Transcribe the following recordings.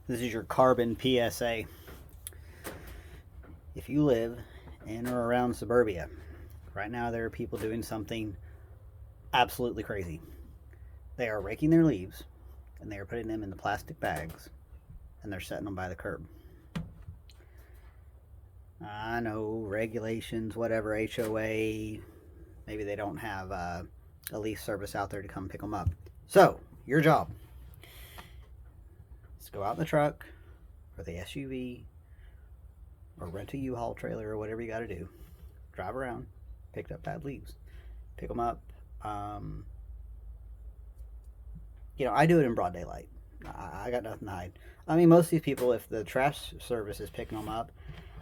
This is your carbon PSA. If you live in or around suburbia, right now there are people doing something absolutely crazy. They are raking their leaves and they are putting them in the plastic bags and they're setting them by the curb. I know regulations, whatever, HOA, maybe they don't have a leaf service out there to come pick them up. So, your job is to go out in the truck or the SUV or rent a U-Haul trailer or whatever you got to do. Drive around, pick up bad leaves, pick them up. Um, I do it in broad daylight. I got nothing to hide. I mean, most of these people, if the trash service is picking them up,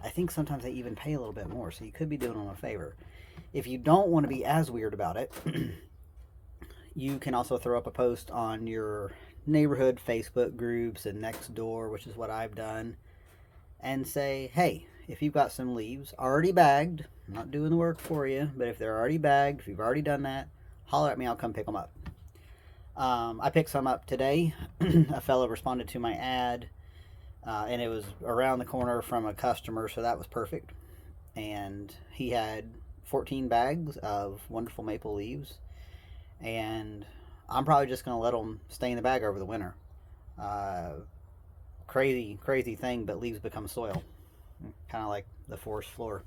I think sometimes they even pay a little bit more, so you could be doing them a favor. If you don't want to be as weird about it, you can also throw up a post on your neighborhood Facebook groups and next door, which is what I've done, and say, hey, if you've got some leaves already bagged, I'm not doing the work for you, but if they're already bagged, if you've already done that, holler at me, I'll come pick them up. I picked some up today. A fellow responded to my ad, and it was around the corner from a customer, so that was perfect. And he had 14 bags of wonderful maple leaves, and I'm probably just going to let them stay in the bag over the winter. Uh, crazy thing, but leaves become soil, kind of like the forest floor.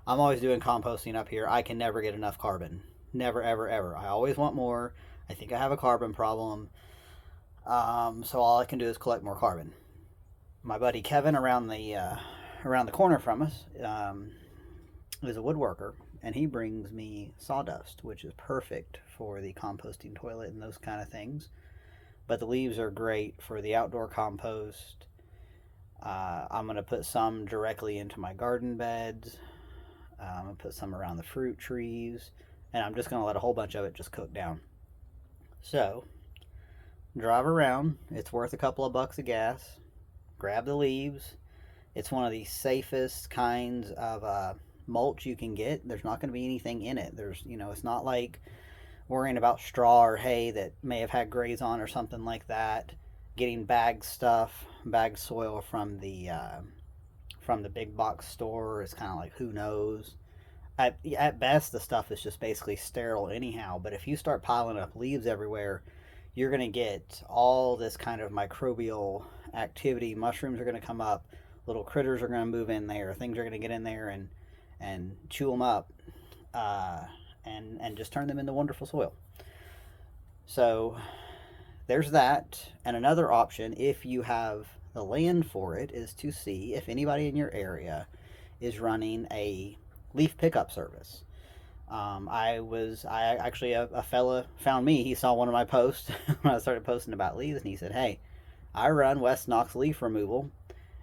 I'm always doing composting up here. I can never get enough carbon. Never, ever, ever. I always want more. I think I have a carbon problem. So all I can do is collect more carbon. My buddy Kevin around the corner from us is a woodworker, and he brings me sawdust, which is perfect for the composting toilet and those kind of things. But the leaves are great for the outdoor compost. I'm going to put some directly into my garden beds. I'm going to put some around the fruit trees, and I'm just going to let a whole bunch of it just cook down. So, drive around. It's worth a couple of bucks of gas. Grab the leaves. It's one of the safest kinds of mulch you can get. There's not going to be anything in it. It's not like worrying about straw or hay that may have had graze on or something like that. Getting bagged soil from the big box store is kind of like, who knows. At best, the stuff is just basically sterile anyhow. But if you start piling up leaves everywhere, you're going to get all this kind of microbial activity. Mushrooms are going to come up. Little critters are going to move in there. Things are going to get in there and chew them up, and just turn them into wonderful soil. So there's that. And another option, if you have the land for it, is to see if anybody in your area is running a leaf pickup service. A fella found me. He saw one of my posts when I started posting about leaves, and he said, "Hey, I run West Knox Leaf Removal,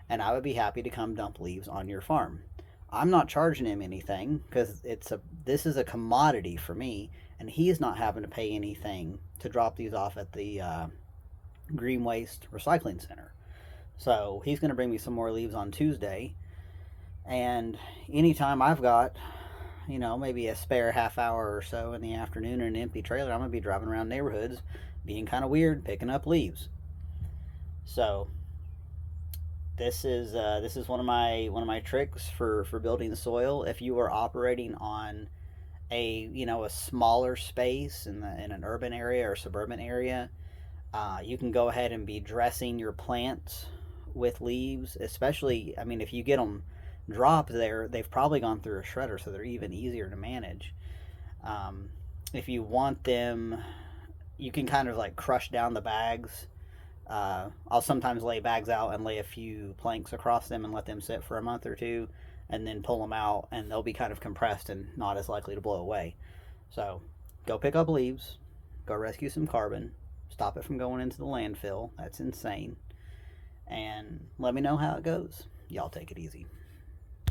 and I would be happy to come dump leaves on your farm." I'm not charging him anything because this is a commodity for me, and he is not having to pay anything to drop these off at the Green Waste Recycling Center. So he's going to bring me some more leaves on Tuesday, and anytime I've got maybe a spare half hour or so in the afternoon in an empty trailer, I'm going to be driving around neighborhoods being kind of weird, picking up leaves. So this is one of my tricks for building the soil. If you are operating on a smaller space in an urban area or suburban area, you can go ahead and be dressing your plants with leaves. Especially, I mean, if you get them dropped there, they've probably gone through a shredder, so they're even easier to manage. If you want them, you can kind of like crush down the bags. I'll sometimes lay bags out and lay a few planks across them and let them sit for a month or two, and then pull them out, and they'll be kind of compressed and not as likely to blow away. So go pick up leaves, go rescue some carbon, stop it from going into the landfill. That's insane. And let me know how it goes. Y'all take it easy.